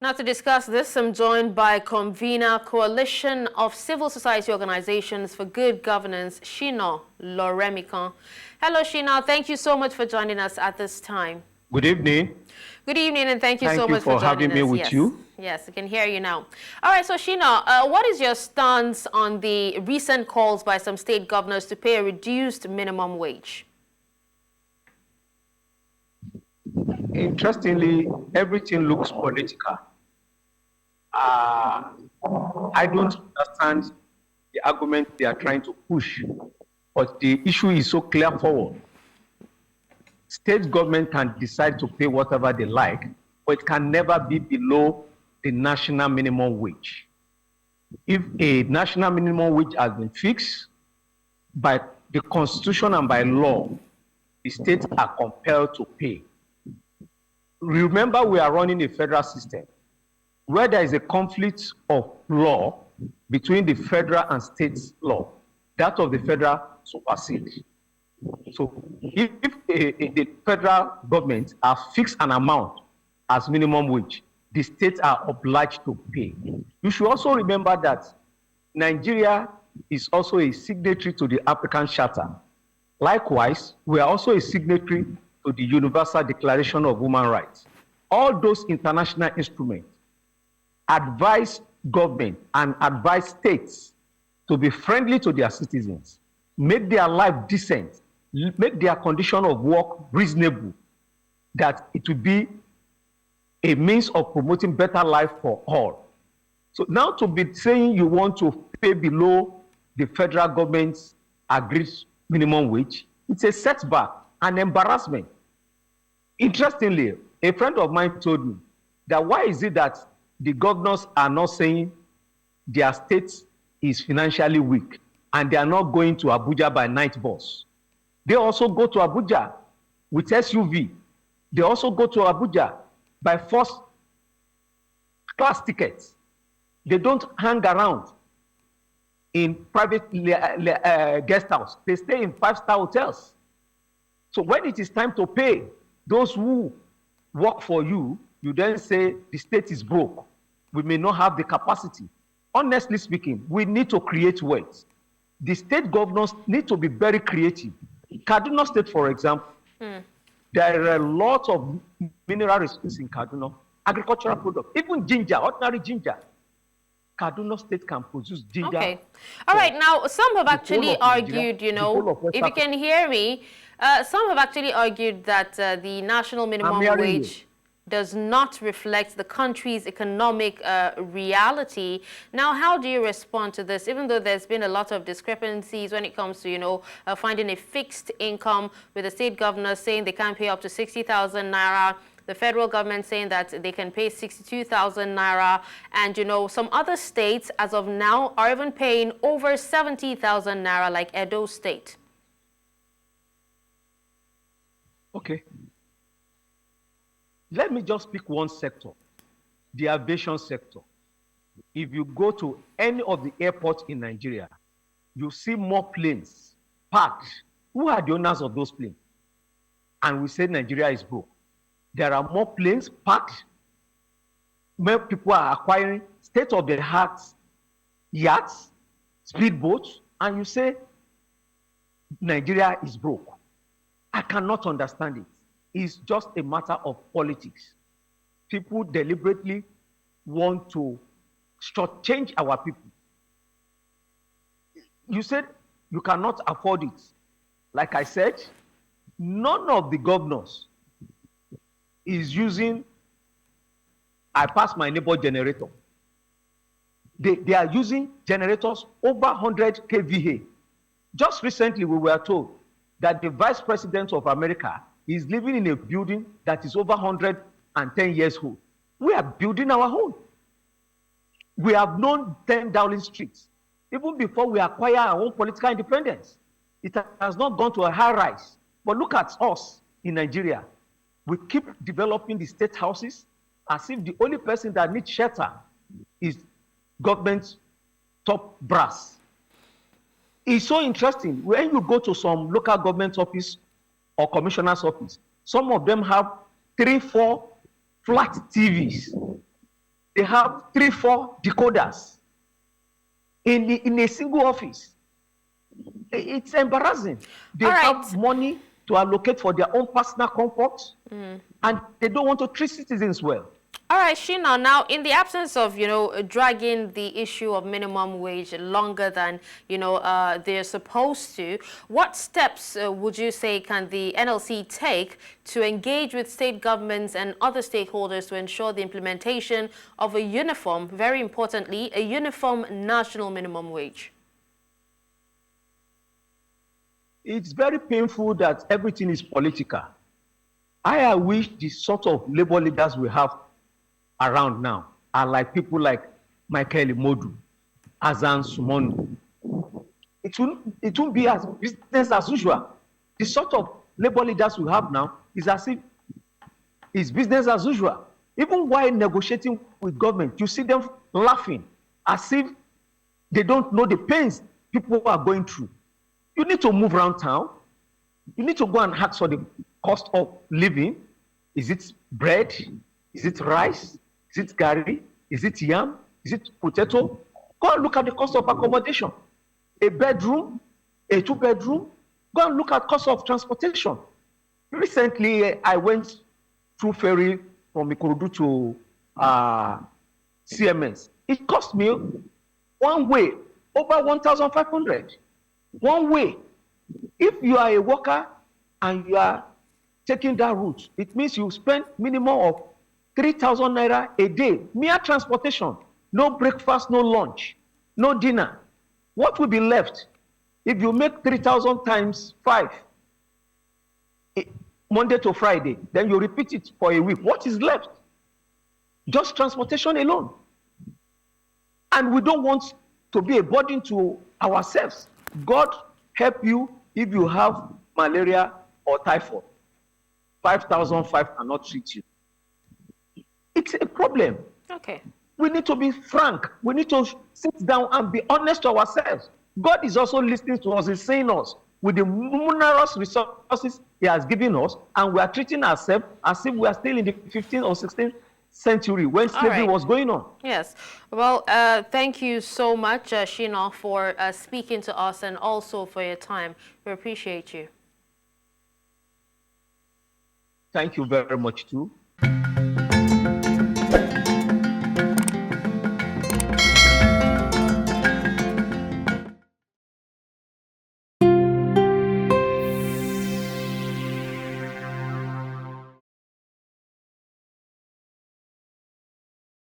Now to discuss this, I'm joined by Convener, Coalition of Civil Society Organizations for Good Governance, Shina Loremikan. Hello, Shina. Thank you so much for joining us at this time. Good evening. Good evening, and thank you so much for joining us. Thank you for having me with you. Yes, I can hear you now. All right, so Shina, what is your stance on the recent calls by some state governors to pay a reduced minimum wage? Interestingly, everything looks political. I don't understand the argument they are trying to push, but the issue is so clear forward. State government can decide to pay whatever they like, but it can never be below the national minimum wage. If a national minimum wage has been fixed by the Constitution and by law, the states are compelled to pay. Remember, we are running a federal system where there is a conflict of law between the federal and state law. That of the federal supersedes. So if the federal government has fixed an amount as minimum wage, the states are obliged to pay. You should also remember that Nigeria is also a signatory to the African Charter. Likewise, we are also a signatory to the Universal Declaration of Human Rights. All those international instruments advise government and advise states to be friendly to their citizens, make their life decent, make their condition of work reasonable, that it will be a means of promoting better life for all. So now to be saying you want to pay below the federal government's agreed minimum wage, it's a setback, an embarrassment. Interestingly, a friend of mine told me that why is it that the governors are not saying their state is financially weak and they are not going to Abuja by night bus. They also go to Abuja with SUV. They also go to Abuja by first class tickets. They don't hang around in private guest house. They stay in five-star hotels. So when it is time to pay those who work for you, you then say the state is broke. We may not have the capacity. Honestly speaking, we need to create wealth. The state governors need to be very creative. Kaduna State, for example, there are a lot of mineral resources in Kaduna, agricultural products, even ginger, ordinary ginger. Kaduna State can produce ginger. Okay. All right. Now, some have actually argued, you know, if you can hear me, some have actually argued that the national minimum wage does not reflect the country's economic reality. Now, how do you respond to this? Even though there's been a lot of discrepancies when it comes to, you know, finding a fixed income, with the state governors saying they can't pay up to 60,000 naira, the federal government saying that they can pay 62,000 naira, and, you know, some other states as of now are even paying over 70,000 naira, like Edo State. Okay. Let me just pick one sector, the aviation sector. If you go to any of the airports in Nigeria, you see more planes parked. Who are the owners of those planes? And we say Nigeria is broke. There are more planes parked. More people are acquiring state-of-the-art yachts, speedboats, and you say Nigeria is broke. I cannot understand it. It's just a matter of politics. People deliberately want to shortchange our people. You said you cannot afford it. Like I said, none of the governors is using I pass my neighbor generator. They are using generators over 100 kVA. Just recently, we were told that the Vice President of America is living in a building that is over 110 years old. We are building our own. We have known 10 Dowling Street even before we acquire our own political independence. It has not gone to a high rise. But look at us in Nigeria. We keep developing the state houses as if the only person that needs shelter is government top brass. It's so interesting. When you go to some local government office or commissioner's office, some of them have 3, 4 flat TVs they have 3, 4 decoders in a single office. It's embarrassing. They have money to allocate for their own personal comfort, and they don't want to treat citizens well. All right, Shina, now in the absence of, dragging the issue of minimum wage longer than, they're supposed to, what steps would you say can the NLC take to engage with state governments and other stakeholders to ensure the implementation of a uniform, very importantly, a uniform national minimum wage? It's very painful that everything is political. I wish the sort of labor leaders we have around now are like people like Michael Imodu, Azan Sumonu. It won't be as business as usual. The sort of labor leaders we have now is as if it's business as usual. Even while negotiating with government, you see them laughing as if they don't know the pains people are going through. You need to move around town. You need to go and ask for the cost of living. Is it bread? Is it rice? Is it gari? Is it yam? Is it potato? Go and look at the cost of accommodation. A bedroom, a 2-bedroom. Go and look at cost of transportation. Recently, I went through ferry from Ikorodu to CMS. It cost me one way over 1,500. One way. If you are a worker and you are taking that route, it means you spend minimum of 3,000 naira a day. Mere transportation. No breakfast, no lunch, no dinner. What will be left? If you make 3,000 times 5, Monday to Friday, then you repeat it for a week. What is left? Just transportation alone. And we don't want to be a burden to ourselves. God help you if you have malaria or typhoid. 5,005 cannot treat you. It's a problem. Okay. We need to be frank. We need to sit down and be honest to ourselves. God is also listening to us. He's seeing us with the numerous resources He has given us, and we are treating ourselves as if we are still in the 15th or 16th century when slavery was going on. Yes. Well, thank you so much, Shina, for speaking to us and also for your time. We appreciate you. Thank you very much, too.